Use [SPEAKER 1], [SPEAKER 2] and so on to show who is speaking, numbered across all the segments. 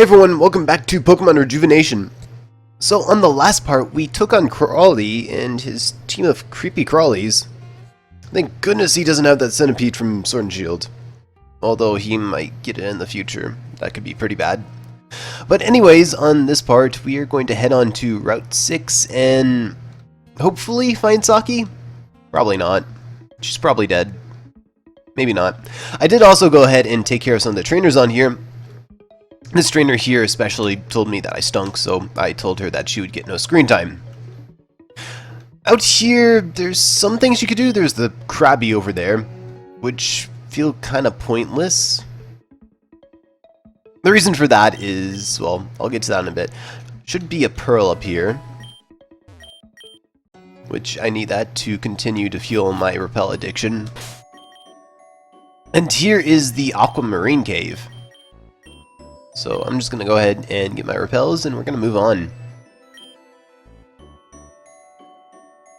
[SPEAKER 1] Hey everyone, welcome back to Pokemon Rejuvenation. So on the last part, we took on Crawly and his team of creepy Crawlies. Thank goodness he doesn't have that centipede from Sword and Shield. Although he might get it in the future. That could be pretty bad. But anyways, on this part, we are going to head on to Route 6 and hopefully find Saki? Probably not. She's probably dead. Maybe not. I did also go ahead and take care of some of the trainers on here. This trainer here especially told me that I stunk, so I told her that she would get no screen time. Out here, there's some things you could do. There's the Krabby over there, which feel kind of pointless. The reason for that is, well, I'll get to that in a bit. Should be a Pearl up here, which I need that to continue to fuel my repel addiction. And here is the Aquamarine cave. So I'm just going to go ahead and get my repels and we're going to move on.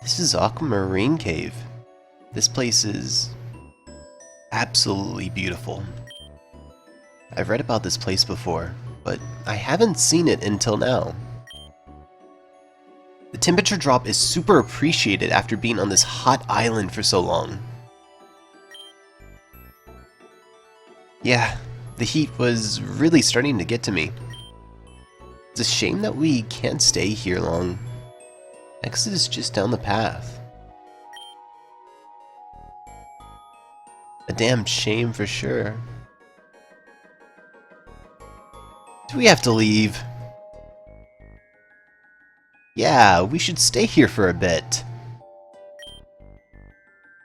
[SPEAKER 1] This is Aquamarine Cave. This place is absolutely beautiful. I've read about this place before, but I haven't seen it until now. The temperature drop is super appreciated after being on this hot island for so long. Yeah. The heat was really starting to get to me. It's a shame that we can't stay here long. Exit is just down the path. A damn shame for sure. Do we have to leave? Yeah, we should stay here for a bit.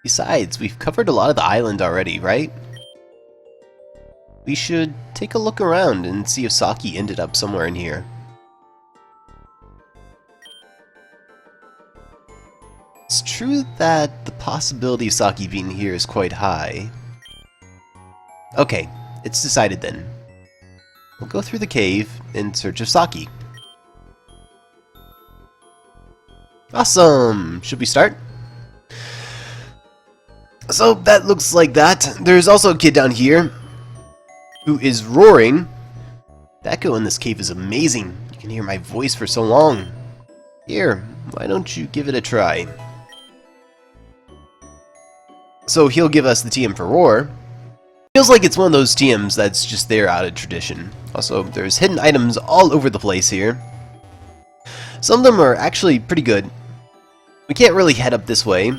[SPEAKER 1] Besides, we've covered a lot of the island already, right? We should take a look around and see if Saki ended up somewhere in here. It's true that the possibility of Saki being here is quite high. Okay, it's decided then. We'll go through the cave in search of Saki. Awesome! Should we start? So that looks like that. There's also a kid down here who is roaring. The echo in this cave is amazing. You can hear my voice for so long. Here, why don't you give it a try? So he'll give us the TM for roar. Feels like it's one of those TMs that's just there out of tradition. Also, there's hidden items all over the place here. Some of them are actually pretty good. We can't really head up this way.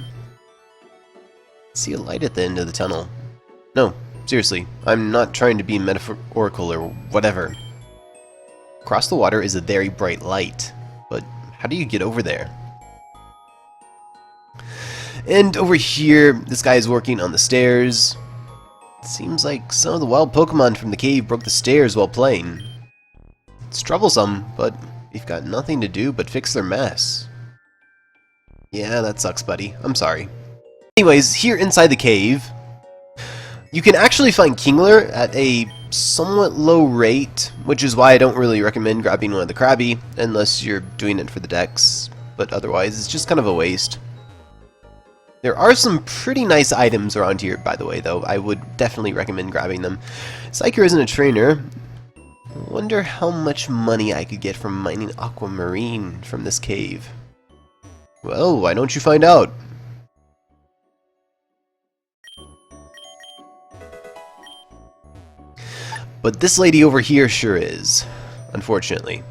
[SPEAKER 1] See a light at the end of the tunnel. No. Seriously, I'm not trying to be metaphorical or whatever. Across the water is a very bright light, but how do you get over there? And over here, this guy is working on the stairs. It seems like some of the wild Pokemon from the cave broke the stairs while playing. It's troublesome, but we've got nothing to do but fix their mess. Yeah, that sucks, buddy. I'm sorry. Anyways, here inside the cave, you can actually find Kingler at a somewhat low rate, which is why I don't really recommend grabbing one of the Krabby, unless you're doing it for the dex, but otherwise it's just kind of a waste. There are some pretty nice items around here, by the way, though. I would definitely recommend grabbing them. Psyker isn't a trainer. I wonder how much money I could get from mining Aquamarine from this cave. Well, why don't you find out? But this lady over here sure is, unfortunately.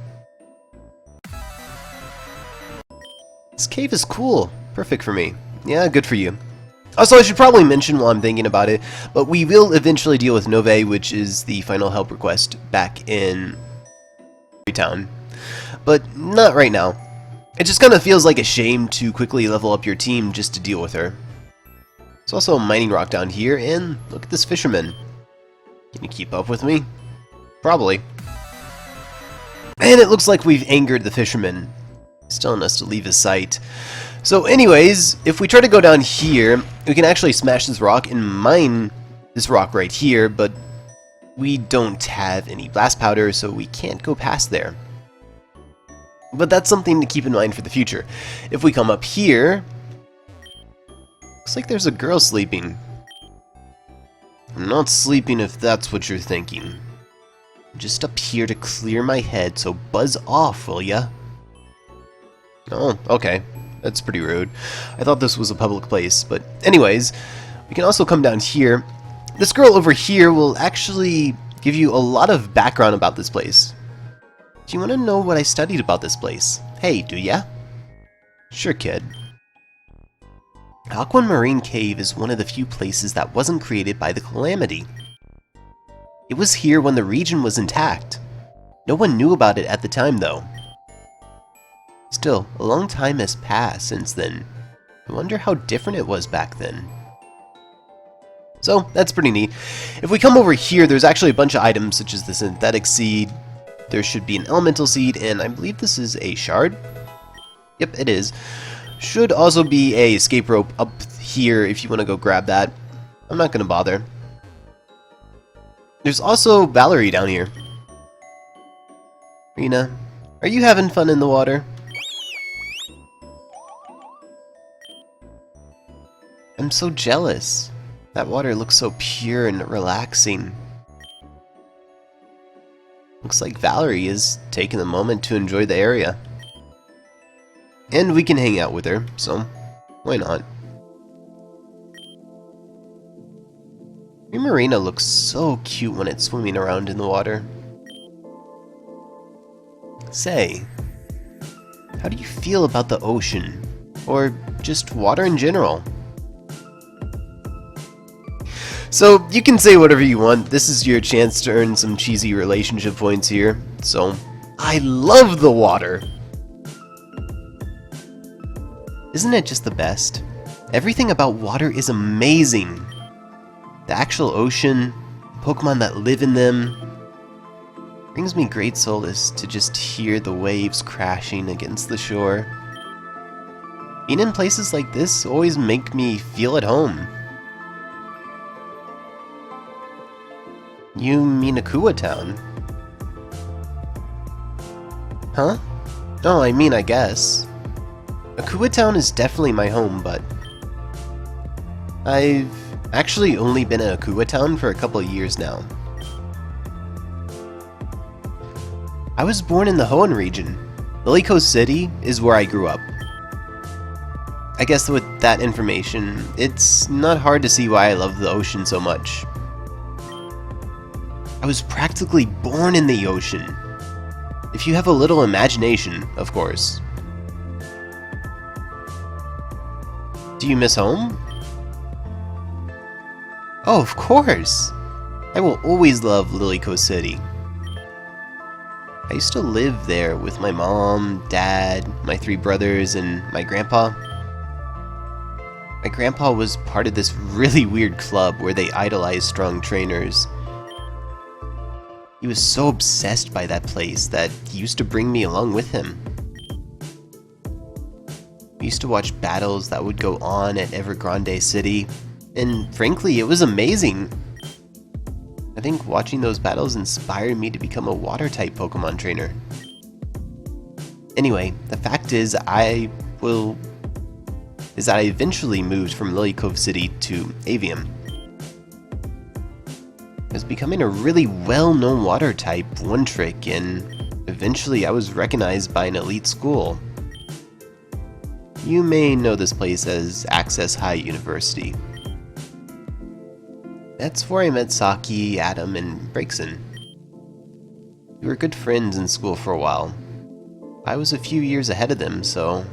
[SPEAKER 1] This cave is cool. Perfect for me. Yeah, good for you. Also, I should probably mention while I'm thinking about it, but we will eventually deal with Nove, which is the final help request back in Town. But not right now. It just kind of feels like a shame to quickly level up your team just to deal with her. There's also a mining rock down here, and look at this fisherman. Can you keep up with me? Probably. And it looks like we've angered the fisherman. He's telling us to leave his sight. So anyways, if we try to go down here, we can actually smash this rock and mine this rock right here, but we don't have any blast powder, so we can't go past there. But that's something to keep in mind for the future. If we come up here, looks like there's a girl sleeping. I'm not sleeping if that's what you're thinking. Just up here to clear my head, so buzz off, will ya? Oh, okay. That's pretty rude. I thought this was a public place, but anyways, we can also come down here. This girl over here will actually give you a lot of background about this place. Do you want to know what I studied about this place? Hey, do ya? Sure, kid. Aquamarine Cave is one of the few places that wasn't created by the Calamity. It was here when the region was intact. No one knew about it at the time, though. Still, a long time has passed since then. I wonder how different it was back then. So, that's pretty neat. If we come over here, there's actually a bunch of items, such as the synthetic seed. There should be an elemental seed, and I believe this is a shard. Yep, it is. Should also be a escape rope up here if you want to go grab that. I'm not going to bother. There's also Valerie down here. Rena, are you having fun in the water? I'm so jealous. That water looks so pure and relaxing. Looks like Valerie is taking a moment to enjoy the area. And we can hang out with her, so why not? Marina looks so cute when it's swimming around in the water. Say, how do you feel about the ocean? Or just water in general? So, you can say whatever you want. This is your chance to earn some cheesy relationship points here. So, I love the water! Isn't it just the best? Everything about water is amazing! The actual ocean, Pokemon that live in them, brings me great solace to just hear the waves crashing against the shore. Being in places like this always make me feel at home. You mean Akua Town? Huh? Oh, I mean, I guess. Akua Town is definitely my home, but I've actually only been in Akua Town for a couple of years now. I was born in the Hoenn region. Lilyco City is where I grew up. I guess with that information, it's not hard to see why I love the ocean so much. I was practically born in the ocean. If you have a little imagination, of course. Do you miss home? Oh, of course! I will always love Lilyco City. I used to live there with my mom, dad, my 3 brothers, and my grandpa. My grandpa was part of this really weird club where they idolized strong trainers. He was so obsessed by that place that he used to bring me along with him. We used to watch battles that would go on at Evergrande City, and frankly, it was amazing. I think watching those battles inspired me to become a water-type Pokemon trainer. Anyway, the fact is, I eventually moved from Lilycove City to Avium. I was becoming a really well-known water type one trick, and eventually I was recognized by an elite school. You may know this place as Access High University. That's where I met Saki, Adam, and Breakson. We were good friends in school for a while. I was a few years ahead of them, so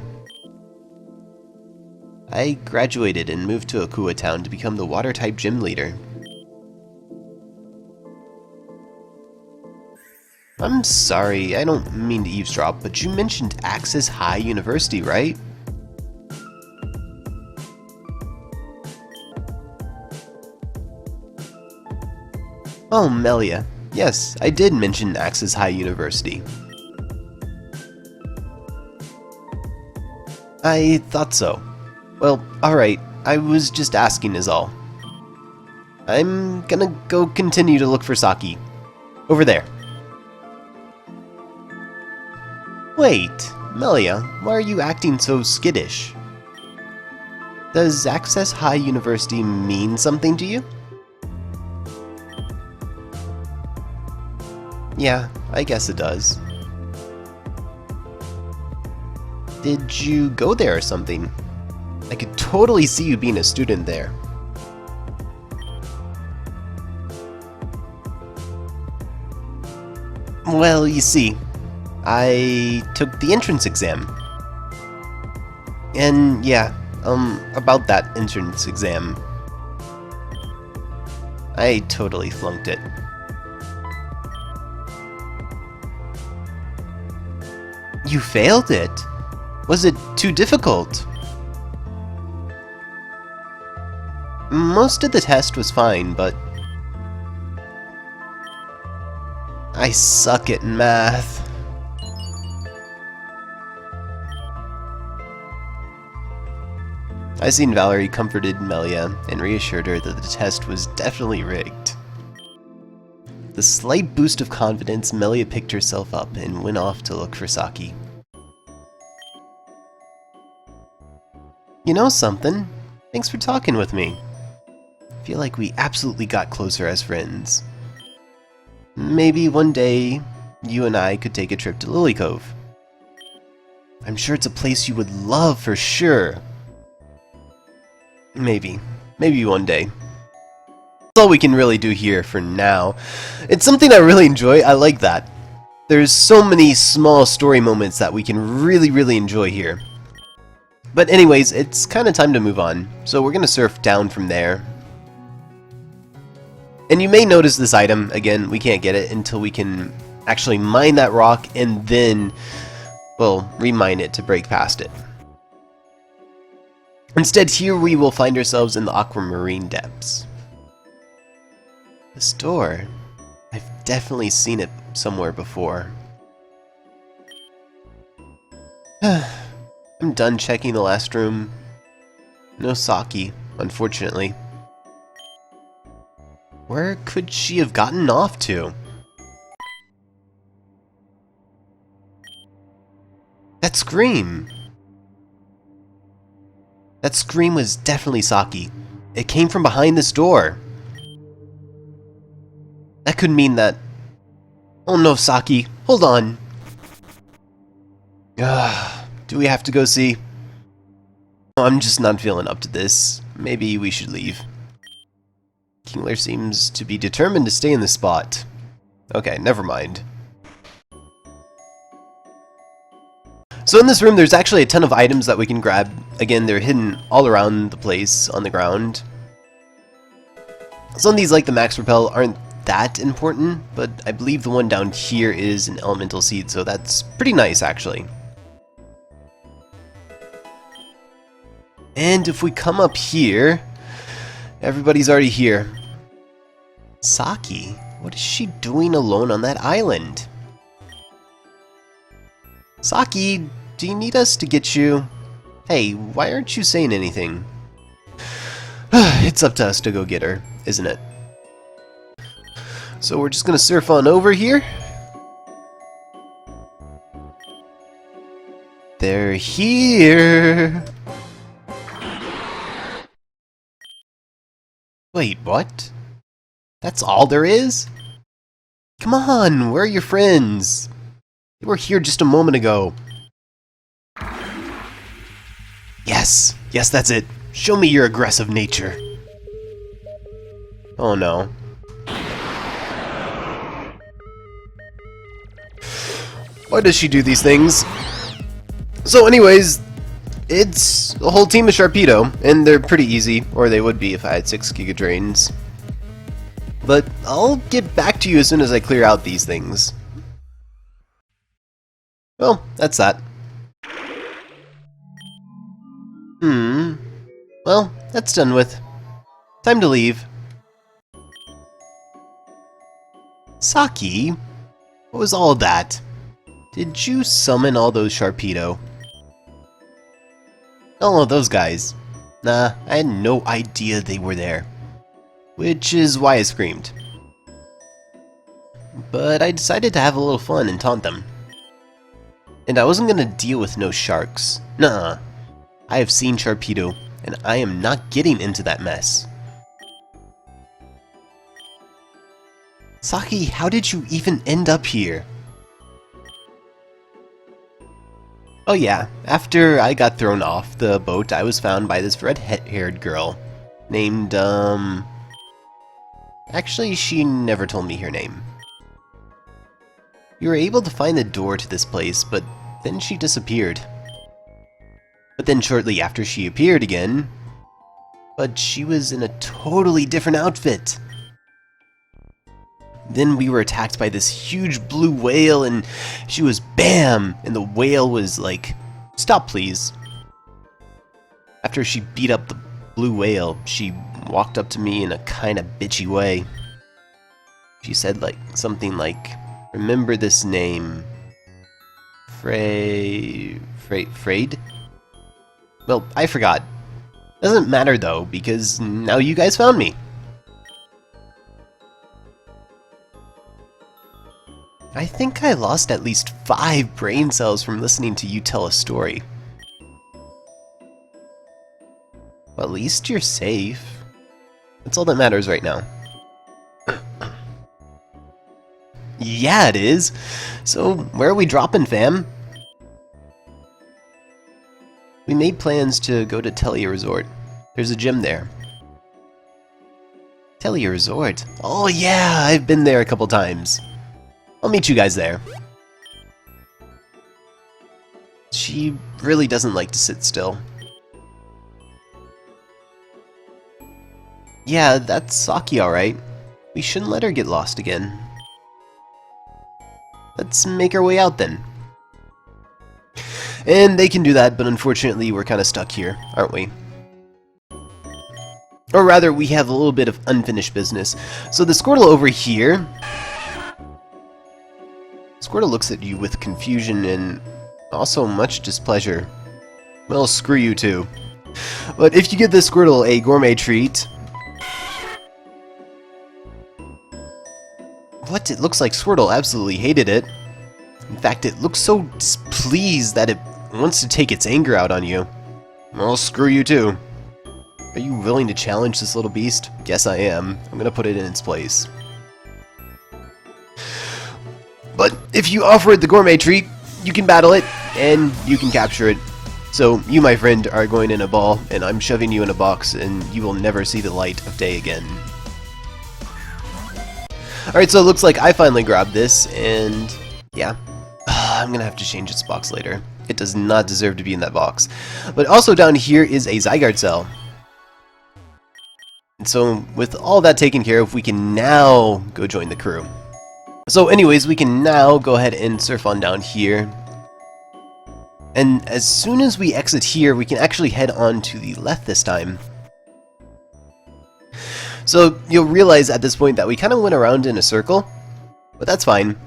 [SPEAKER 1] I graduated and moved to Akua Town to become the water-type gym leader. I'm sorry, I don't mean to eavesdrop, but you mentioned Access High University, right? Oh, Melia. Yes, I did mention Access High University. I thought so. Well, alright, I was just asking is all. I'm gonna go continue to look for Saki. Over there. Wait, Melia, why are you acting so skittish? Does Access High University mean something to you? Yeah, I guess it does. Did you go there or something? I could totally see you being a student there. Well, you see, I took the entrance exam. And yeah, about that entrance exam. I totally flunked it. You failed it? Was it too difficult? Most of the test was fine, but I suck at math. Izzy and Valerie comforted Melia and reassured her that the test was definitely rigged. With a slight boost of confidence, Melia picked herself up and went off to look for Saki. You know something? Thanks for talking with me. I feel like we absolutely got closer as friends. Maybe one day, you and I could take a trip to Lily Cove. I'm sure it's a place you would love for sure. Maybe one day. That's all we can really do here for now. It's something I really enjoy. I like that. There's so many small story moments that we can really enjoy here. But anyways, it's kind of time to move on. So we're going to surf down from there. And you may notice this item. Again, we can't get it until we can actually mine that rock and then, well, remine it to break past it. Instead, here we will find ourselves in the Aquamarine depths. This door, I've definitely seen it somewhere before. I'm done checking the last room. No Saki, unfortunately. Where could she have gotten off to? That scream! That scream was definitely Saki. It came from behind this door. That could mean that... Oh no, Saki, hold on. Do we have to go see? Oh, I'm just not feeling up to this. Maybe we should leave. Kingler seems to be determined to stay in the spot. Okay, never mind. So in this room, there's actually a ton of items that we can grab. Again, they're hidden all around the place on the ground. Some of these, like the Max Repel, aren't that important, but I believe the one down here is an elemental seed, so that's pretty nice, actually. And if we come up here, everybody's already here. Saki? What is she doing alone on that island? Saki, do you need us to get you? Hey, why aren't you saying anything? It's up to us to go get her, isn't it? So we're just gonna surf on over here. They're here! Wait, what? That's all there is? Come on, where are your friends? They were here just a moment ago. Yes, that's it. Show me your aggressive nature. Oh no. Why does she do these things? So anyways, it's a whole team of Sharpedo, and they're pretty easy, or they would be if I had 6 Giga Drains. But I'll get back to you as soon as I clear out these things. Well, that's that. Well, that's done with. Time to leave. Saki? What was all that? Did you summon all those Sharpedo? Oh, those guys. Nah, I had no idea they were there. Which is why I screamed. But I decided to have a little fun and taunt them. And I wasn't gonna deal with no sharks. Nuh-uh. I have seen Sharpedo, and I am not getting into that mess. Saki, how did you even end up here? Oh yeah, after I got thrown off the boat, I was found by this red-haired girl named, Actually, she never told me her name. You were able to find the door to this place, but then she disappeared. But then shortly after she appeared again, but she was in a totally different outfit. Then we were attacked by this huge blue whale, and she was BAM! And the whale was like, stop please. After she beat up the blue whale, she walked up to me in a kinda bitchy way. She said something like, remember this name, Freyd? Well, I forgot. Doesn't matter though, because now you guys found me. I think I lost at least 5 brain cells from listening to you tell a story. Well, at least you're safe. That's all that matters right now. Yeah, it is. So, where are we dropping, fam? We made plans to go to Telia Resort. There's a gym there. Telia Resort? Oh yeah, I've been there a couple times. I'll meet you guys there. She really doesn't like to sit still. Yeah, that's Saki alright. We shouldn't let her get lost again. Let's make our way out then. And they can do that, but unfortunately we're kind of stuck here, aren't we? Or rather, we have a little bit of unfinished business. So the Squirtle over here... Squirtle looks at you with confusion and also much displeasure. Well, screw you too. But if you give this Squirtle a gourmet treat... What? It looks like Squirtle absolutely hated it. In fact, it looks so displeased that it wants to take its anger out on you. Well, screw you too. Are you willing to challenge this little beast? Yes, I am. I'm gonna put it in its place. But if you offer it the gourmet treat, you can battle it, and you can capture it. So, you, my friend, are going in a ball, and I'm shoving you in a box, and you will never see the light of day again. Alright, so it looks like I finally grabbed this, and yeah. I'm gonna have to change its box later. It does not deserve to be in that box. But also down here is a Zygarde Cell. And so, with all that taken care of, we can now go join the crew. So anyways, we can now go ahead and surf on down here. And as soon as we exit here, we can actually head on to the left this time. So you'll realize at this point that we kind of went around in a circle, but that's fine.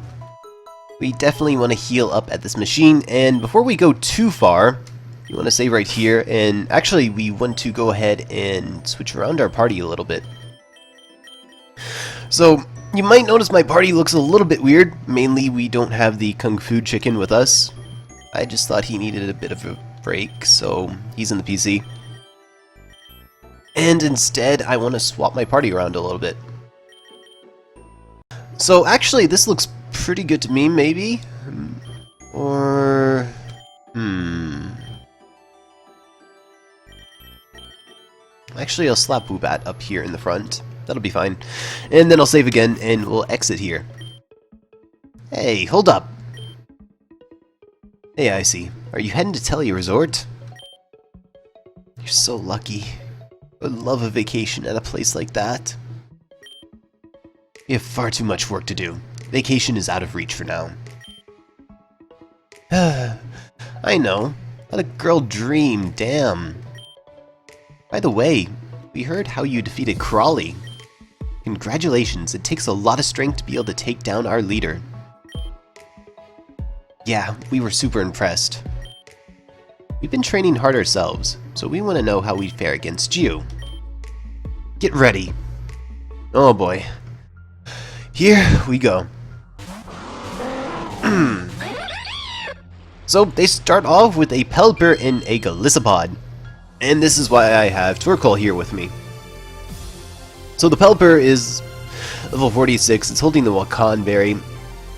[SPEAKER 1] We definitely want to heal up at this machine, and before we go too far, you want to save right here, and actually we want to go ahead and switch around our party a little bit. So, you might notice my party looks a little bit weird. Mainly, we don't have the Kung Fu Chicken with us. I just thought he needed a bit of a break, so he's in the PC. And instead, I want to swap my party around a little bit. So, actually, this looks pretty good to me, maybe? Or... Actually, I'll slap Woobat up here in the front. That'll be fine. And then I'll save again, and we'll exit here. Hey, hold up! Hey, I see. Are you heading to Telia Resort? You're so lucky. I would love a vacation at a place like that. We have far too much work to do. Vacation is out of reach for now. I know. Let a girl dream, damn. By the way, we heard how you defeated Crawly. Congratulations, it takes a lot of strength to be able to take down our leader. Yeah, we were super impressed. We've been training hard ourselves, so we want to know how we fare against you. Get ready. Oh boy. Here we go. So they start off with a Pelipper and a Golisopod. And this is why I have Torkoal here with me. So the Pelipper is Level 46, it's holding the Wacan berry.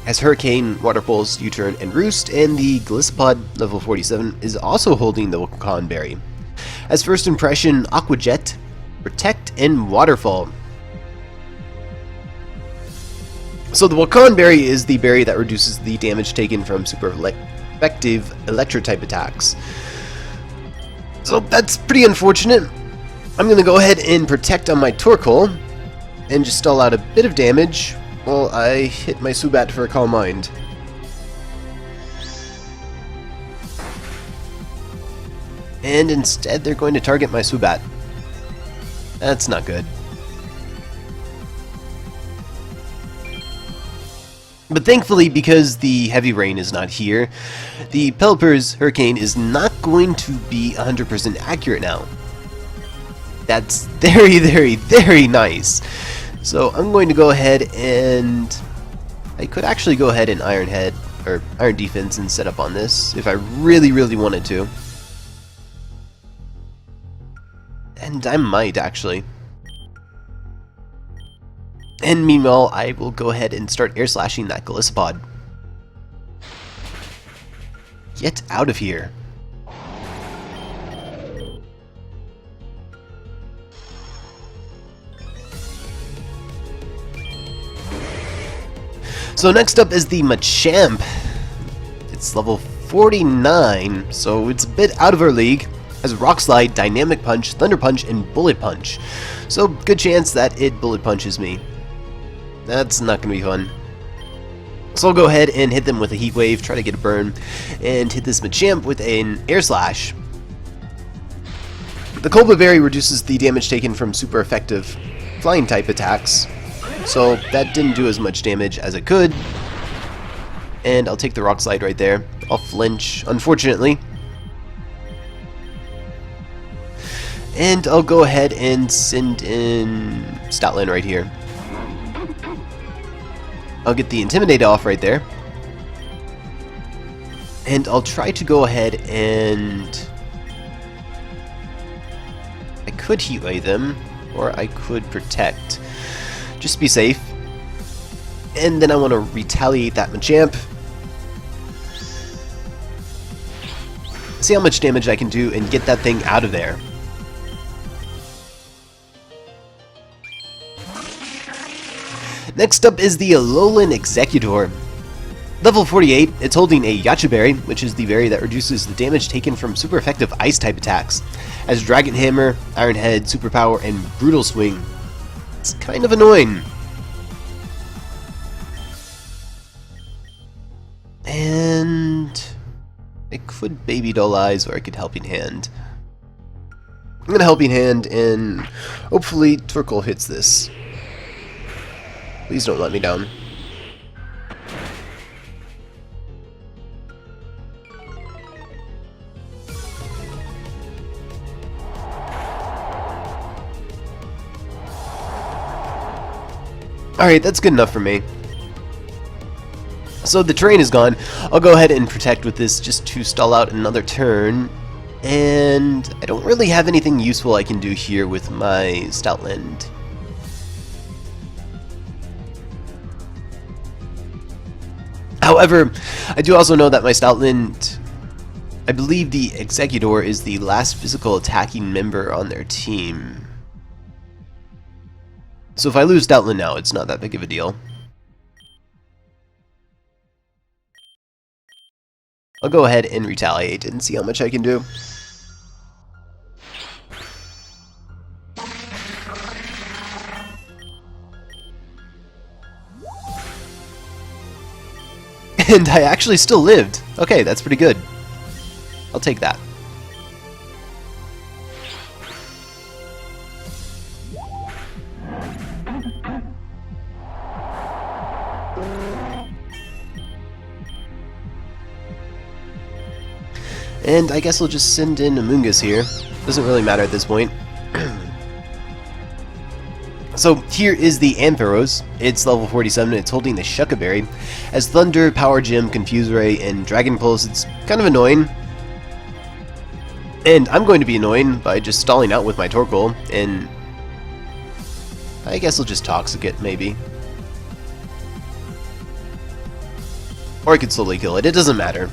[SPEAKER 1] Has Hurricane, Waterfall, U-turn, and Roost, and the Golisopod, level 47, is also holding the Wacan berry. As first impression, Aqua Jet, Protect, and Waterfall. So the Wacan berry is the berry that reduces the damage taken from super effective electro-type attacks. So that's pretty unfortunate. I'm going to go ahead and Protect on my Torkoal, and just stall out a bit of damage while I hit my Zubat for a Calm Mind. And instead they're going to target my Zubat. That's not good. But thankfully, because the Heavy Rain is not here, the Pelipper's Hurricane is not going to be 100% accurate now. That's very, very, very nice. So I'm going to go ahead and... I could actually go ahead and Iron Head, or Iron Defense, and set up on this, if I really, really wanted to. And I might, actually. And meanwhile, I will go ahead and start Air Slashing that Golisopod. Get out of here. So next up is the Machamp. It's level 49, so it's a bit out of our league. Has Rock Slide, Dynamic Punch, Thunder Punch, and Bullet Punch. So good chance that it Bullet Punches me. That's not going to be fun. So I'll go ahead and hit them with a Heat Wave, try to get a burn, and hit this Machamp with an Air Slash. The Coba Berry reduces the damage taken from super effective flying type attacks, so that didn't do as much damage as it could. And I'll take the Rock Slide right there. I'll flinch, unfortunately. And I'll go ahead and send in Stoutland right here. I'll get the Intimidate off right there. And I'll try to go ahead and... I could Heat Wave them, or I could Protect. Just to be safe. And then I want to retaliate that Machamp. See how much damage I can do and get that thing out of there. Next up is the Alolan Exeggutor. Level 48, it's holding a Yache berry, which is the berry that reduces the damage taken from super effective ice type attacks, as Dragon Hammer, Iron Head, Superpower, and Brutal Swing. It's kind of annoying. And I could Baby Doll Eyes, or I could Helping Hand. I'm gonna Helping Hand, and hopefully Torkoal hits this. Please don't let me down. Alright, that's good enough for me. So the terrain is gone. I'll go ahead and Protect with this just to stall out another turn. And I don't really have anything useful I can do here with my Stoutland. However, I do also know that my Stoutland, I believe the Exeggutor is the last physical attacking member on their team. So if I lose Stoutland now, it's not that big of a deal. I'll go ahead and retaliate and see how much I can do. And I actually still lived. Okay, that's pretty good. I'll take that. And I guess I'll just send in Amoonguss here. Doesn't really matter at this point. So here is the Ampharos. It's level 47, it's holding the Shuca berry. As Thunder, Power Gem, Confuse Ray, and Dragon Pulse, it's kind of annoying. And I'm going to be annoying by just stalling out with my Torkoal, and I guess I'll just Toxic it, maybe. Or I could slowly kill it, it doesn't matter.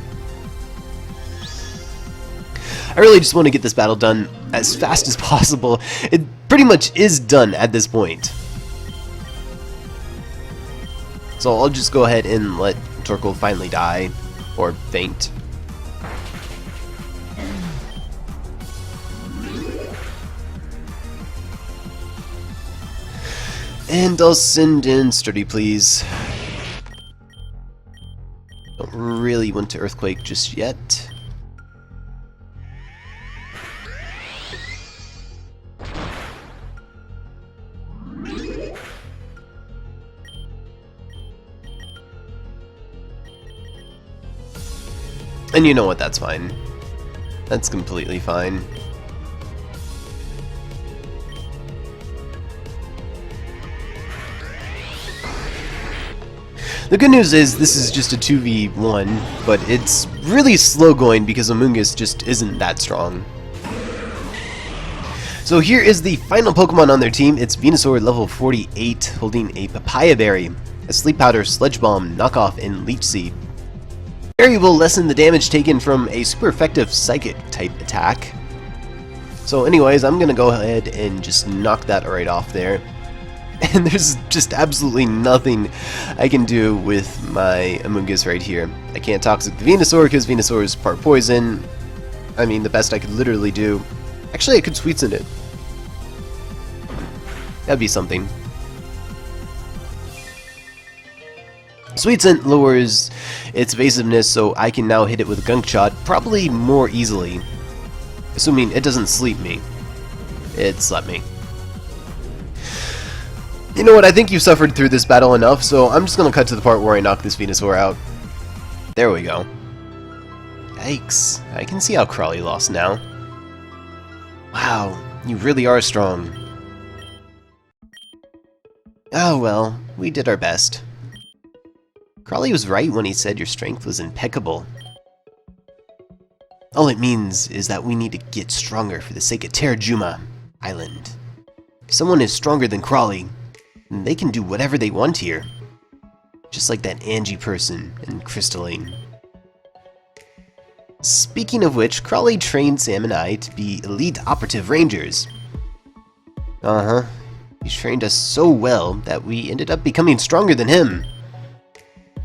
[SPEAKER 1] I really just want to get this battle done as fast as possible. It pretty much is done at this point. So I'll just go ahead and let Torkoal finally die, or faint. And I'll send in Sturdy, please. Don't really want to Earthquake just yet. And you know what, that's fine. That's completely fine. The good news is this is just a 2v1, but it's really slow going because Amoonguss just isn't that strong. So here is the final Pokemon on their team. It's Venusaur, level 48, holding a Papaya Berry, a Sleep Powder, Sludge Bomb, Knockoff, and Leech Seed. Berry will lessen the damage taken from a super effective Psychic type attack. So anyways, I'm gonna go ahead and just knock that right off there. And there's just absolutely nothing I can do with my Amoonguss right here. I can't Toxic the Venusaur because Venusaur is part poison. I mean, the best I could literally do... Actually, I could Sweet Scent it. That'd be something. Sweet Scent lowers its evasiveness, so I can now hit it with a Gunk Shot probably more easily. Assuming it doesn't sleep me. It slept me. You know what, I think you've suffered through this battle enough, so I'm just gonna cut to the part where I knock this Venusaur out. There we go. Yikes, I can see how Crawley lost now. Wow, you really are strong. Oh well, we did our best. Crawley was right when he said your strength was impeccable. All it means is that we need to get stronger for the sake of Terrajuma Island. If someone is stronger than Crawley, they can do whatever they want here. Just like that Angie person and Crystalline. Speaking of which, Crawley trained Sam and I to be elite operative rangers. He trained us so well that we ended up becoming stronger than him.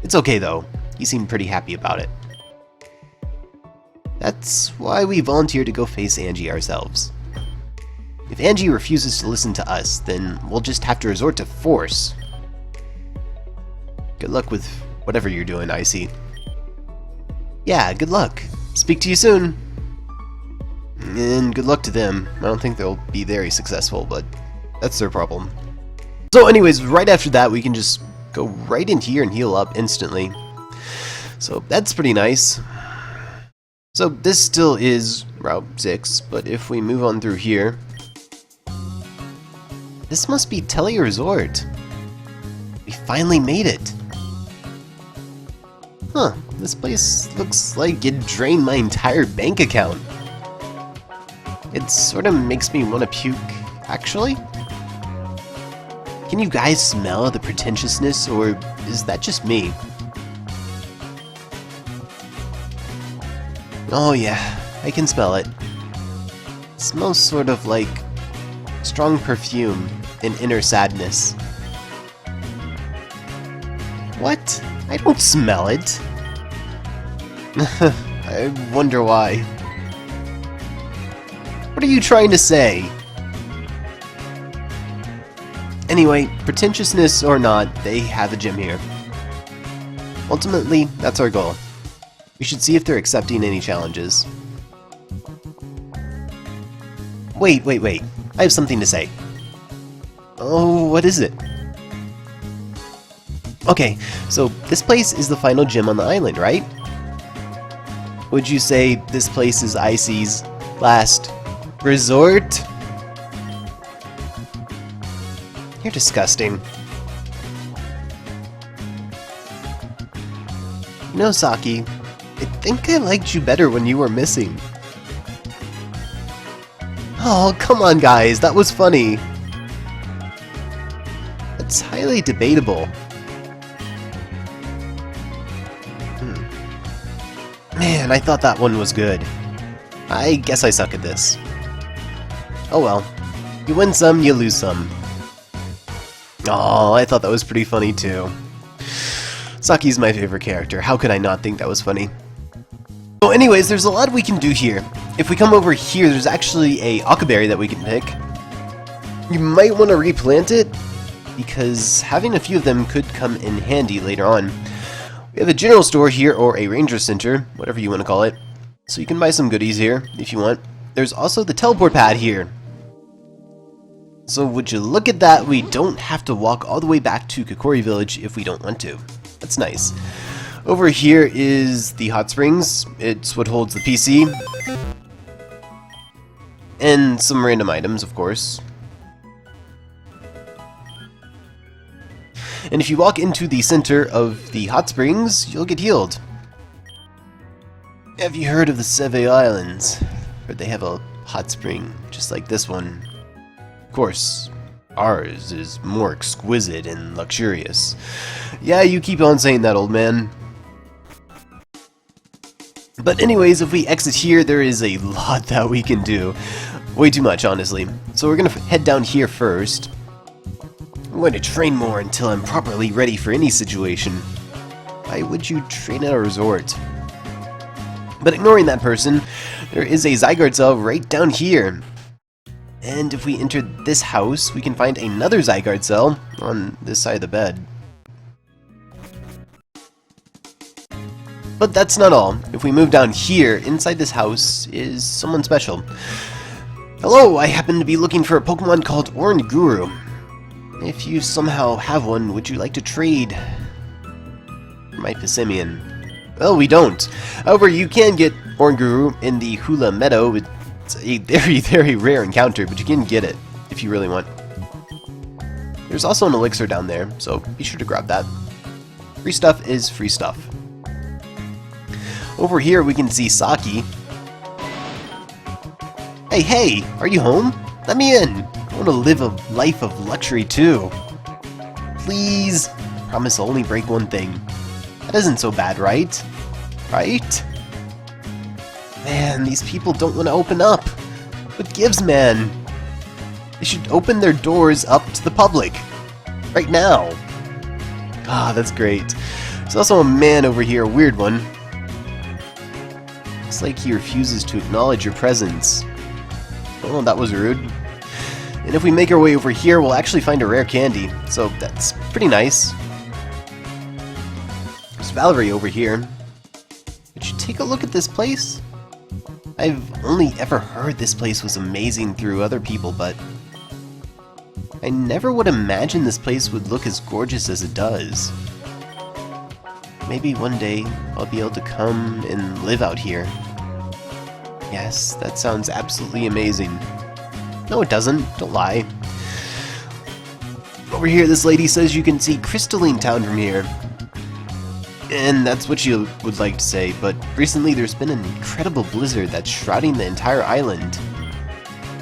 [SPEAKER 1] It's okay though, he seemed pretty happy about it. That's why we volunteered to go face Angie ourselves. If Angie refuses to listen to us, then we'll just have to resort to force. Good luck with whatever you're doing, Icy. Yeah, good luck. Speak to you soon. And good luck to them. I don't think they'll be very successful, but that's their problem. So anyways, right after that, we can just go right in here and heal up instantly. So that's pretty nice. So this still is Route 6, but if we move on through here... This must be Telia Resort. We finally made it. Huh, this place looks like it drained my entire bank account. It sort of makes me want to puke, actually. Can you guys smell the pretentiousness, or is that just me? Oh yeah, I can smell it. It smells sort of like strong perfume and inner sadness. What? I don't smell it. I wonder why. What are you trying to say? Anyway, pretentiousness or not, they have a gym here. Ultimately, that's our goal. We should see if they're accepting any challenges. Wait. I have something to say. Oh, what is it? Okay, so this place is the final gym on the island, right? Would you say this place is Icy's last resort? You're disgusting. You know, Saki, I think I liked you better when you were missing. Oh, come on guys, that was funny. It's highly debatable. Man, I thought that one was good. I guess I suck at this. Oh well. You win some, you lose some. Oh, I thought that was pretty funny too. Saki's my favorite character. How could I not think that was funny? So anyways, there's a lot we can do here. If we come over here, there's actually a Aquaberry that we can pick. You might want to replant it, because having a few of them could come in handy later on. We have a general store here, or a ranger center, whatever you want to call it. So you can buy some goodies here, if you want. There's also the teleport pad here. So would you look at that, we don't have to walk all the way back to Kokori Village if we don't want to. That's nice. Over here is the hot springs. It's what holds the PC. And some random items, of course. And if you walk into the center of the hot springs, you'll get healed. Have you heard of the Seve Islands? Heard they have a hot spring just like this one. Of course, ours is more exquisite and luxurious. Yeah, you keep on saying that, old man. But anyways, if we exit here, there is a lot that we can do. Way too much, honestly. So we're going to head down here first. I'm going to train more until I'm properly ready for any situation. Why would you train at a resort? But ignoring that person, there is a Zygarde Cell right down here. And if we enter this house, we can find another Zygarde Cell on this side of the bed. But that's not all. If we move down here, inside this house is someone special. Hello, I happen to be looking for a Pokemon called Oranguru. If you somehow have one, would you like to trade for my Passimian? Well, we don't. However, you can get Oranguru in the Hula Meadow. It's a very, very rare encounter, but you can get it if you really want. There's also an elixir down there, so be sure to grab that. Free stuff is free stuff. Over here we can see Saki. Hey, are you home? Let me in. I want to live a life of luxury too. Please. Promise I'll only break one thing. That isn't so bad, right? Right? Man, these people don't want to open up. What gives, man? They should open their doors up to the public. Right now. Ah, that's great. There's also a man over here, a weird one. Looks like he refuses to acknowledge your presence. Oh, that was rude. And if we make our way over here, we'll actually find a rare candy. So that's pretty nice. There's Valerie over here. Would you take a look at this place? I've only ever heard this place was amazing through other people, but I never would imagine this place would look as gorgeous as it does. Maybe one day I'll be able to come and live out here. Yes, that sounds absolutely amazing. No, it doesn't. Don't lie. Over here, this lady says you can see Crystalline Town from here. And that's what she would like to say, but recently there's been an incredible blizzard that's shrouding the entire island.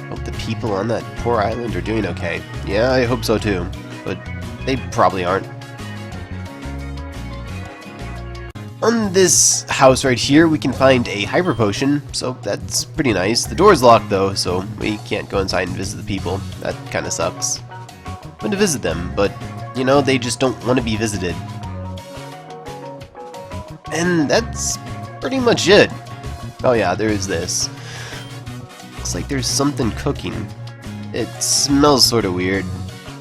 [SPEAKER 1] Hope the people on that poor island are doing okay. Yeah, I hope so too, but they probably aren't. On this house right here, we can find a Hyper Potion, so that's pretty nice. The door's locked though, so we can't go inside and visit the people. That kinda sucks. I want to visit them, but, you know, they just don't want to be visited. And that's pretty much it. Oh yeah, there is this. Looks like there's something cooking. It smells sort of weird.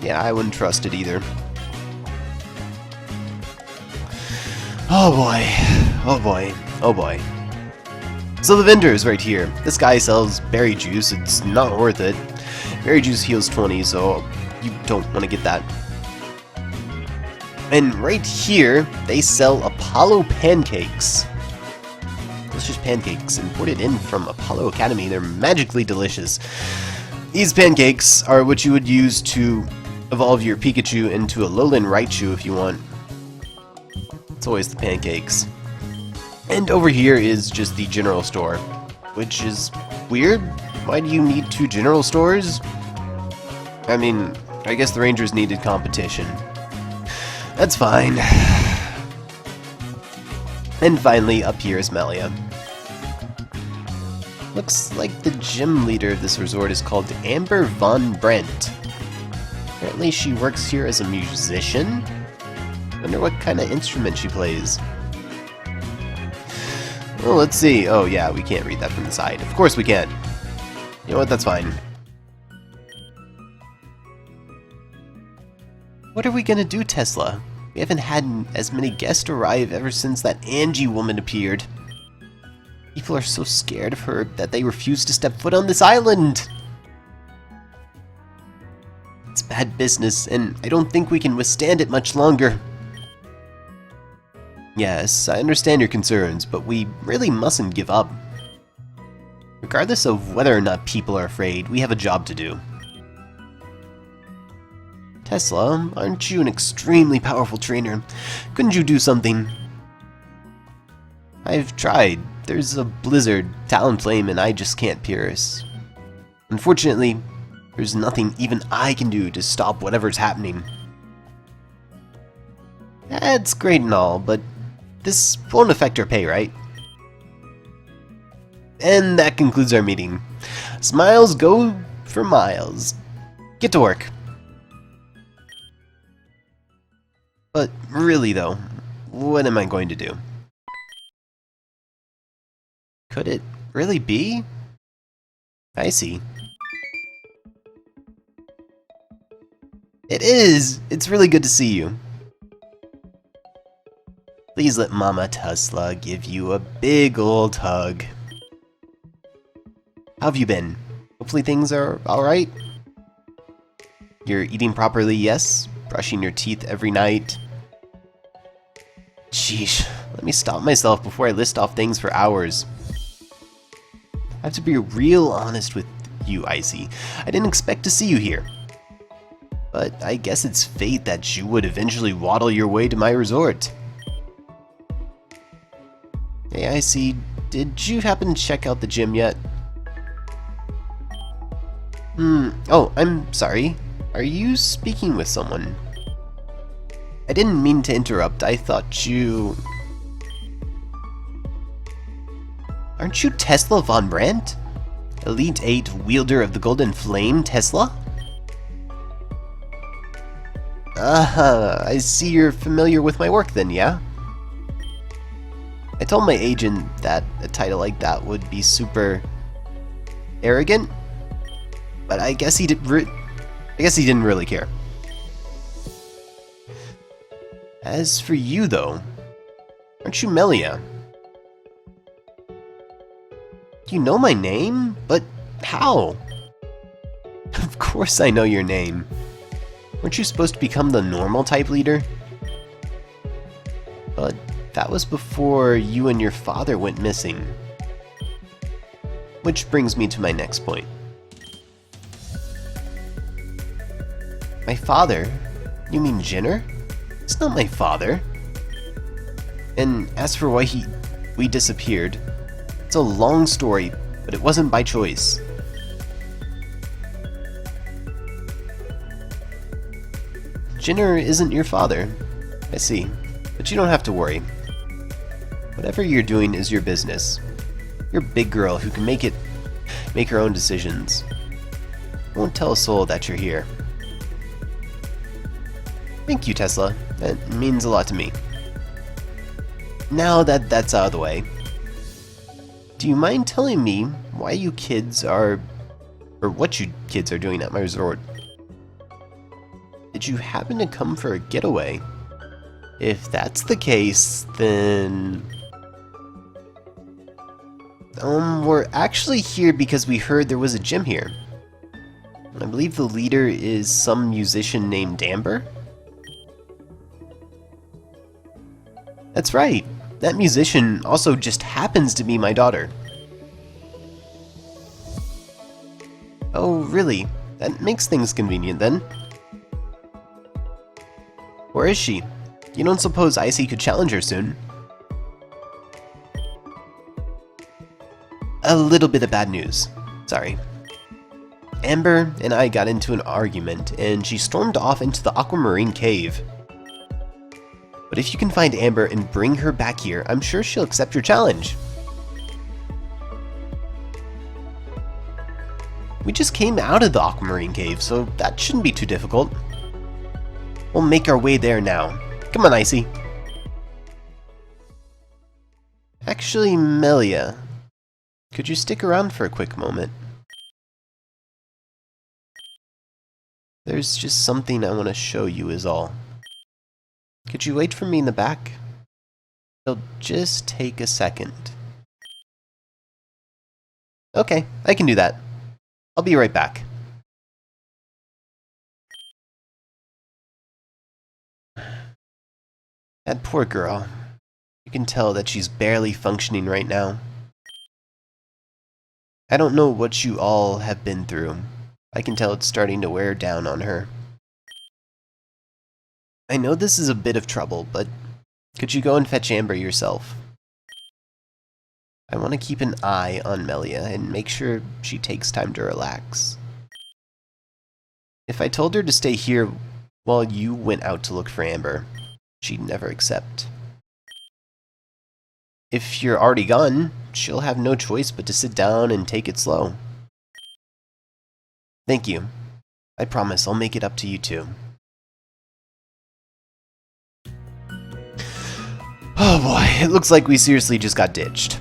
[SPEAKER 1] Yeah, I wouldn't trust it either. Oh boy, oh boy, oh boy. So the vendor is right here. This guy sells berry juice. It's not worth it. Berry juice heals 20, so you don't want to get that. And right here, they sell Apollo pancakes. Delicious pancakes imported in from Apollo Academy. They're magically delicious. These pancakes are what you would use to evolve your Pikachu into a Alolan Raichu if you want. It's always the pancakes. And over here is just the general store, which is weird. Why do you need two general stores? I mean, I guess the Rangers needed competition. That's fine. And finally, up here is Melia. Looks like the gym leader of this resort is called Amber Von Brent. Apparently she works here as a musician? Wonder what kind of instrument she plays. Well, let's see. Oh yeah, we can't read that from the side. Of course we can't. You know what, that's fine. What are we gonna do, Tesla? We haven't had as many guests arrive ever since that Angie woman appeared. People are so scared of her that they refuse to step foot on this island. It's bad business, and I don't think we can withstand it much longer. Yes, I understand your concerns, but we really mustn't give up. Regardless of whether or not people are afraid, we have a job to do. Tesla, aren't you an extremely powerful trainer? Couldn't you do something? I've tried. There's a blizzard, Talonflame, and I just can't pierce. Unfortunately, there's nothing even I can do to stop whatever's happening. That's great and all, but this won't affect our pay, right? And that concludes our meeting. Smiles go for miles. Get to work. But really though, what am I going to do? Could it really be? I see. It is! It's really good to see you. Please let Mama Tesla give you a big old hug. How have you been? Hopefully things are alright? You're eating properly, yes? Brushing your teeth every night? Sheesh, let me stop myself before I list off things for hours. I have to be real honest with you, Icy. I didn't expect to see you here. But I guess it's fate that you would eventually waddle your way to my resort. Hey, Icy, did you happen to check out the gym yet? Oh, I'm sorry. Are you speaking with someone? I didn't mean to interrupt. I thought you... Aren't you Tesla Von Brandt? Elite 8 wielder of the Golden Flame, Tesla? I see you're familiar with my work then, yeah? I told my agent that a title like that would be super arrogant, but I guess he didn't really care. As for you though, aren't you Melia? You know my name? But how? Of course I know your name. Weren't you supposed to become the normal type leader? But that was before you and your father went missing. Which brings me to my next point. My father? You mean Jinner? It's not my father. And as for why we disappeared, it's a long story, but it wasn't by choice. Jinner isn't your father. I see, but you don't have to worry. Whatever you're doing is your business. You're a big girl who can make her own decisions. Won't tell a soul that you're here. Thank you, Tesla. That means a lot to me. Now that that's out of the way, do you mind telling me why you kids are... or what you kids are doing at my resort? Did you happen to come for a getaway? If that's the case, then... we're actually here because we heard there was a gym here. I believe the leader is some musician named Amber? That's right. That musician also just happens to be my daughter. Oh, really? That makes things convenient then. Where is she? You don't suppose Icy could challenge her soon? A little bit of bad news. Sorry. Amber and I got into an argument, and she stormed off into the Aquamarine cave. But if you can find Amber and bring her back here, I'm sure she'll accept your challenge. We just came out of the Aquamarine cave, so that shouldn't be too difficult. We'll make our way there now. Come on, Icy. Actually, Melia, could you stick around for a quick moment? There's just something I want to show you is all. Could you wait for me in the back? It'll just take a second. Okay, I can do that. I'll be right back. That poor girl. You can tell that she's barely functioning right now. I don't know what you all have been through. I can tell it's starting to wear down on her. I know this is a bit of trouble, but could you go and fetch Amber yourself? I want to keep an eye on Melia and make sure she takes time to relax. If I told her to stay here while you went out to look for Amber, she'd never accept. If you're already gone, she'll have no choice but to sit down and take it slow. Thank you. I promise I'll make it up to you too. Oh boy, it looks like we seriously just got ditched.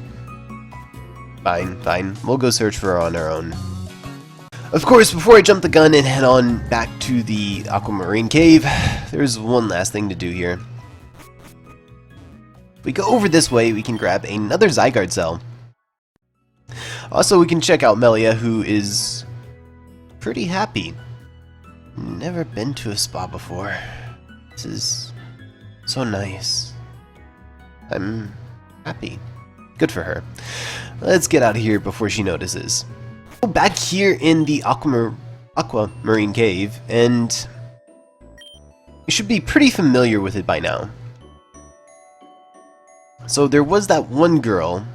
[SPEAKER 1] Fine. We'll go search for her on our own. Of course, before I jump the gun and head on back to the Aquamarine cave, there's one last thing to do here. If we go over this way, we can grab another Zygarde Cell. Also, we can check out Melia, who is pretty happy. Never been to a spa before. This is so nice. I'm happy. Good for her. Let's get out of here before she notices. Back here in the Aquamarine cave, and you should be pretty familiar with it by now. So there was that one girl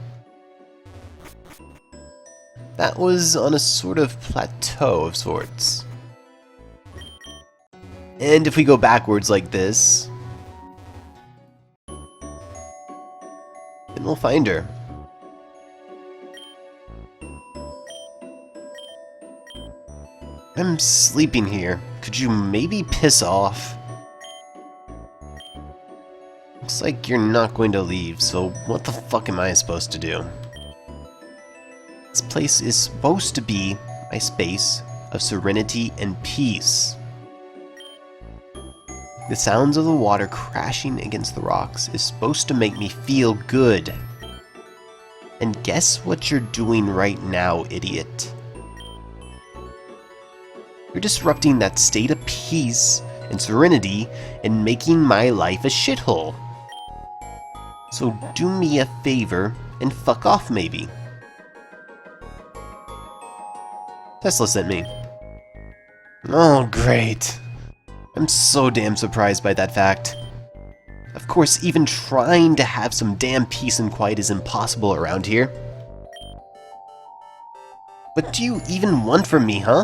[SPEAKER 1] that was on a sort of plateau of sorts. And if we go backwards like this, then we'll find her. I'm sleeping here. Could you maybe piss off? Looks like you're not going to leave, so what the fuck am I supposed to do? This place is supposed to be my space of serenity and peace. The sounds of the water crashing against the rocks is supposed to make me feel good. And guess what you're doing right now, idiot? You're disrupting that state of peace and serenity and making my life a shithole. So do me a favor and fuck off, maybe. Tesla sent me. Oh, great. I'm so damn surprised by that fact. Of course, even trying to have some damn peace and quiet is impossible around here. What do you even want from me, huh?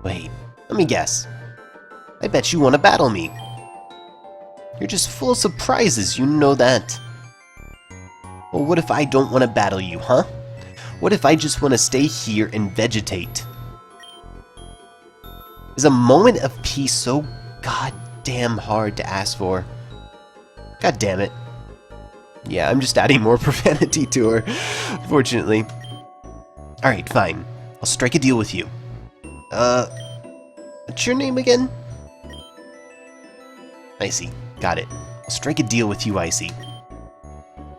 [SPEAKER 1] Wait, let me guess. I bet you want to battle me. You're just full of surprises, you know that. Well, what if I don't want to battle you, huh? What if I just want to stay here and vegetate? Is a moment of peace so goddamn hard to ask for? God damn it. Yeah, I'm just adding more profanity to her, fortunately. Alright, fine. I'll strike a deal with you. What's your name again? Icy. Got it. I'll strike a deal with you, Icy.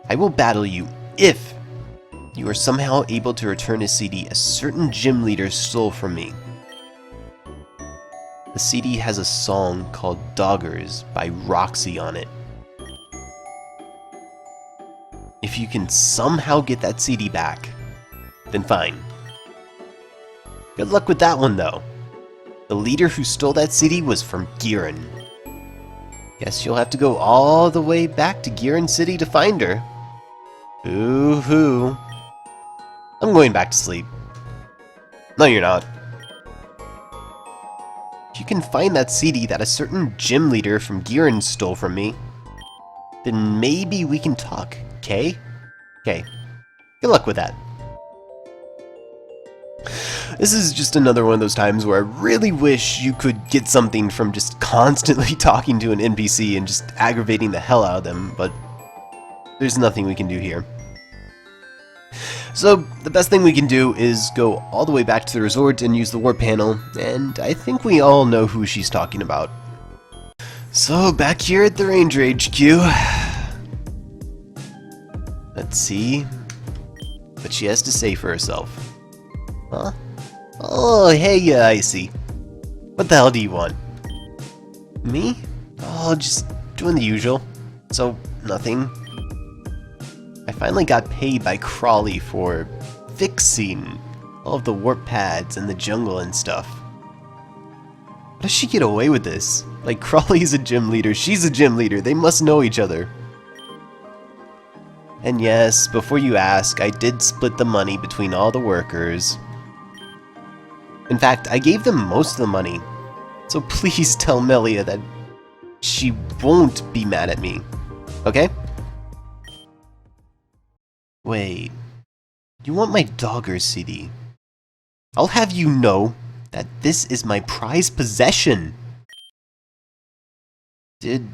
[SPEAKER 1] I will battle you if you are somehow able to return a CD a certain gym leader stole from me. The CD has a song called Doggers by Roxy on it. If you can somehow get that CD back, then fine. Good luck with that one, though. The leader who stole that CD was from Giran. Guess you'll have to go all the way back to Giran City to find her. Boo-hoo. I'm going back to sleep. No, you're not. If you can find that CD that a certain gym leader from Giran stole from me, then maybe we can talk, okay? Okay. Good luck with that. This is just another one of those times where I really wish you could get something from just constantly talking to an NPC and just aggravating the hell out of them, but there's nothing we can do here. So, the best thing we can do is go all the way back to the resort and use the warp panel, and I think we all know who she's talking about. So, back here at the Ranger HQ. Let's see what she has to say for herself. Huh? Oh, hey, Icy. What the hell do you want? Me? Oh, just doing the usual. So, nothing. I finally got paid by Crawley for fixing all of the warp pads and the jungle and stuff. How does she get away with this? Like, Crawley's a gym leader, she's a gym leader, they must know each other. And yes, before you ask, I did split the money between all the workers. In fact, I gave them most of the money. So please tell Melia that she won't be mad at me. Okay? Wait. You want my Dogger CD? I'll have you know that this is my prized possession. Did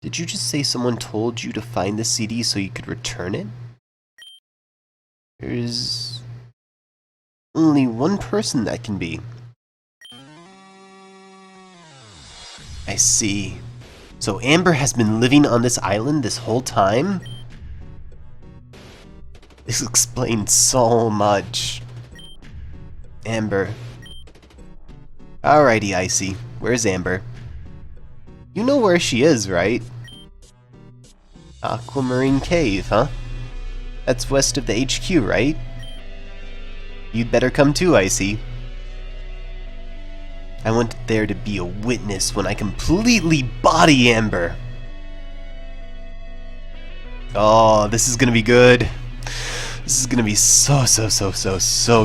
[SPEAKER 1] you just say someone told you to find the CD so you could return it? There's only one person that can be. I see. So Amber has been living on this island this whole time? This explains so much. Amber. Alrighty, Icy. Where's Amber? You know where she is, right? Aquamarine Cave, huh? That's west of the HQ, right? You'd better come too, Icy. I want there to be a witness when I completely body Amber. Oh, this is gonna be good. This is gonna be so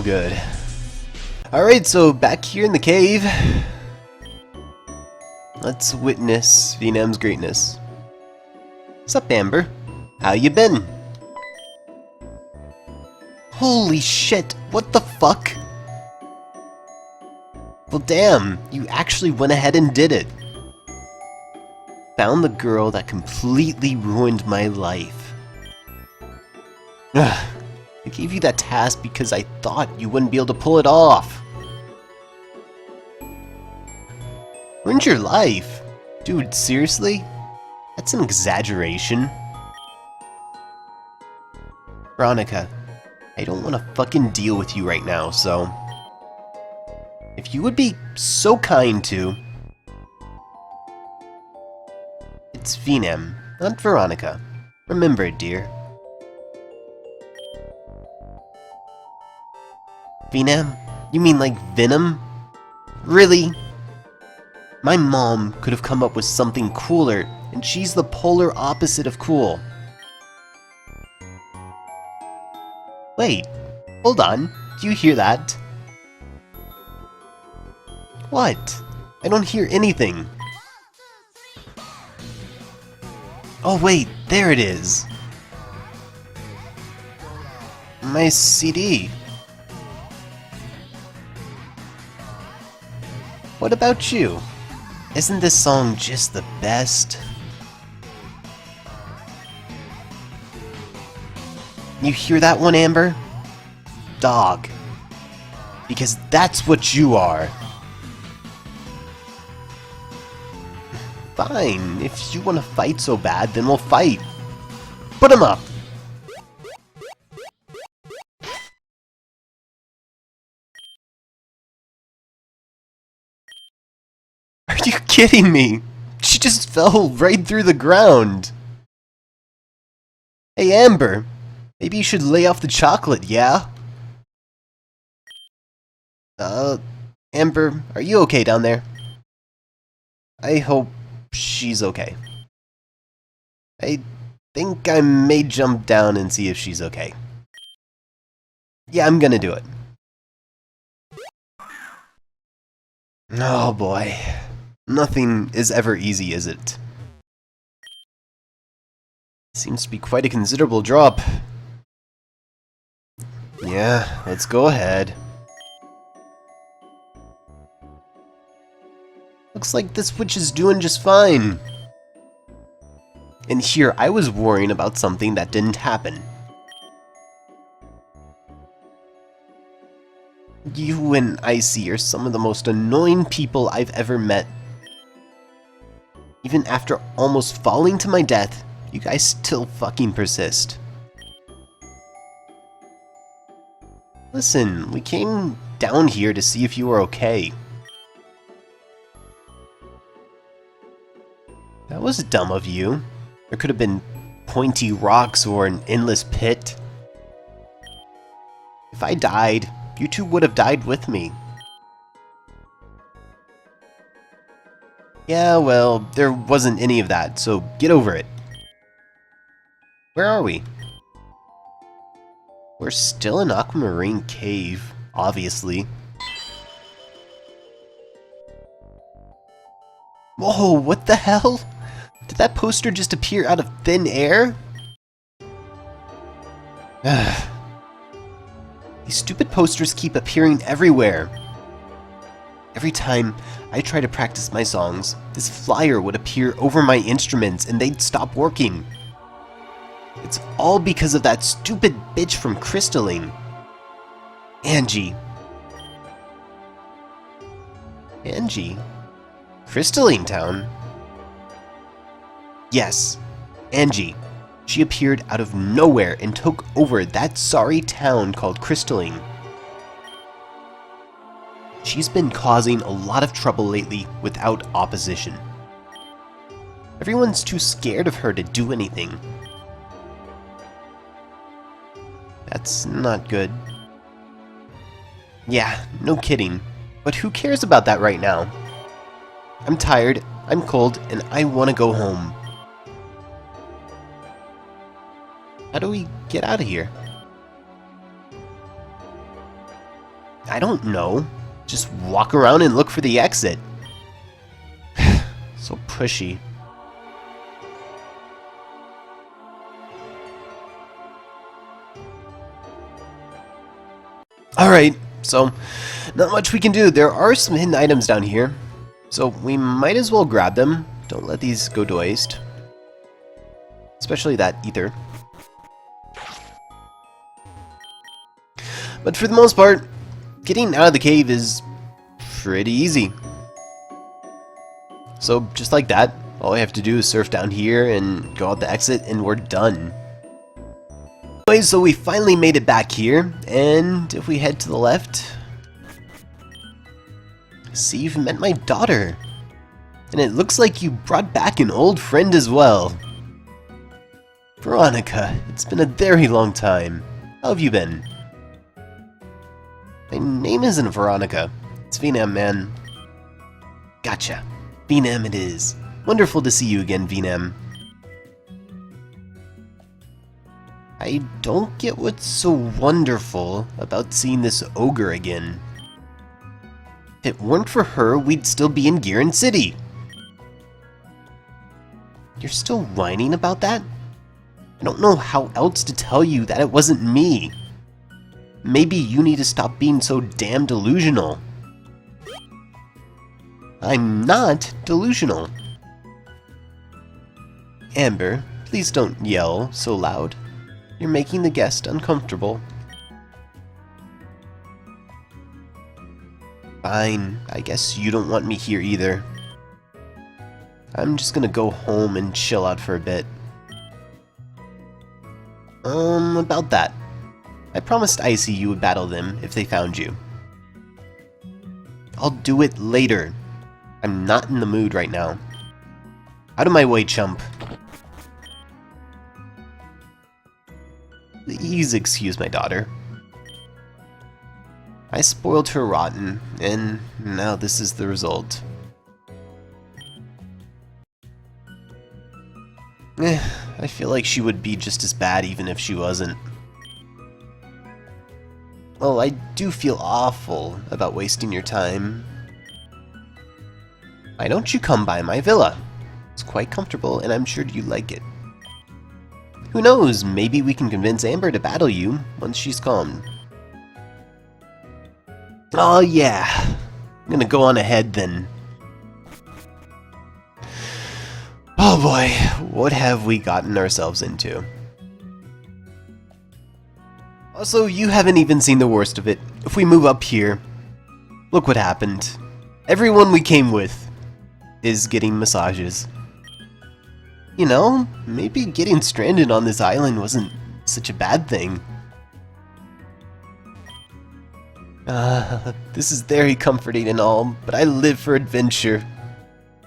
[SPEAKER 1] good. Alright, so back here in the cave. Let's witness Venom's greatness. Sup, Amber? How you been? Holy shit, what the fuck? Well damn, you actually went ahead and did it. Found the girl that completely ruined my life. Ugh. I gave you that task because I thought you wouldn't be able to pull it off. Ruined your life? Dude, seriously? That's an exaggeration. Veronica, I don't want to fucking deal with you right now, so... if you would be so kind to... It's Venom, not Veronica. Remember it, dear. Venom? You mean like Venom? Really? My mom could have come up with something cooler, and she's the polar opposite of cool. Wait, hold on. Do you hear that? What? I don't hear anything. Oh wait, there it is. My CD. What about you? Isn't this song just the best? You hear that one, Amber? Dog. Because that's what you are. Fine, if you want to fight so bad, then we'll fight. Put him up! Are you kidding me? She just fell right through the ground. Hey Amber, maybe you should lay off the chocolate, yeah? Amber, are you okay down there? I hope she's okay. I think I may jump down and see if she's okay. Yeah, I'm gonna do it. Oh boy. Nothing is ever easy, is it? Seems to be quite a considerable drop. Yeah, let's go ahead. Looks like this witch is doing just fine. And here I was worrying about something that didn't happen. You and Icy are some of the most annoying people I've ever met. Even after almost falling to my death, you guys still fucking persist. Listen, we came down here to see if you were okay. That was dumb of you. There could have been pointy rocks or an endless pit. If I died, you two would have died with me. Yeah, well, there wasn't any of that, so get over it. Where are we? We're still in Aquamarine Cave, obviously. Whoa, what the hell? Did that poster just appear out of thin air? These stupid posters keep appearing everywhere. Every time I try to practice my songs, this flyer would appear over my instruments and they'd stop working. It's all because of that stupid bitch from Crystalline. Angie. Angie? Crystalline Town? Yes, Angie. She appeared out of nowhere and took over that sorry town called Crystalline. She's been causing a lot of trouble lately without opposition. Everyone's too scared of her to do anything. That's not good. Yeah, no kidding. But who cares about that right now? I'm tired, I'm cold, and I want to go home. How do we get out of here? I don't know. Just walk around and look for the exit. So pushy. Alright, so not much we can do. There are some hidden items down here, so we might as well grab them. Don't let these go to waste. Especially that ether. But for the most part, getting out of the cave is pretty easy. So just like that, all I have to do is surf down here and go out the exit and we're done. Anyway, so we finally made it back here, and if we head to the left, see, you've met my daughter. And it looks like you brought back an old friend as well. Veronica, it's been a very long time. How have you been? My name isn't Veronica. It's Venam, man. Gotcha. Venam it is. Wonderful to see you again, Venam. I don't get what's so wonderful about seeing this ogre again. If it weren't for her, we'd still be in Giran City. You're still whining about that? I don't know how else to tell you that it wasn't me. Maybe you need to stop being so damn delusional. I'm not delusional. Amber, please don't yell so loud. You're making the guest uncomfortable. Fine, I guess you don't want me here either. I'm just gonna go home and chill out for a bit. About that. I promised Icy you would battle them if they found you. I'll do it later. I'm not in the mood right now. Out of my way, chump. Please excuse my daughter. I spoiled her rotten, and now this is the result. I feel like she would be just as bad even if she wasn't. Well, I do feel awful about wasting your time. Why don't you come by my villa? It's quite comfortable, and I'm sure you like it. Who knows, maybe we can convince Amber to battle you once she's calmed. Oh yeah, I'm gonna go on ahead then. Oh boy, what have we gotten ourselves into? Also, you haven't even seen the worst of it. If we move up here, look what happened. Everyone we came with is getting massages. You know, maybe getting stranded on this island wasn't such a bad thing. This is very comforting and all, but I live for adventure.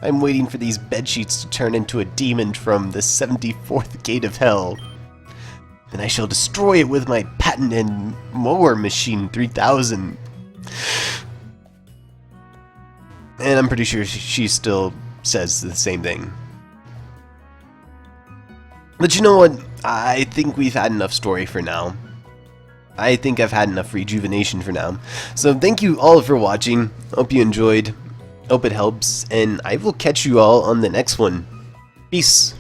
[SPEAKER 1] I'm waiting for these bedsheets to turn into a demon from the 74th gate of hell. Then I shall destroy it with my patented mower machine 3000. And I'm pretty sure she still says the same thing. But you know what? I think we've had enough story for now. I think I've had enough rejuvenation for now. So thank you all for watching. Hope you enjoyed. Hope it helps. And I will catch you all on the next one. Peace.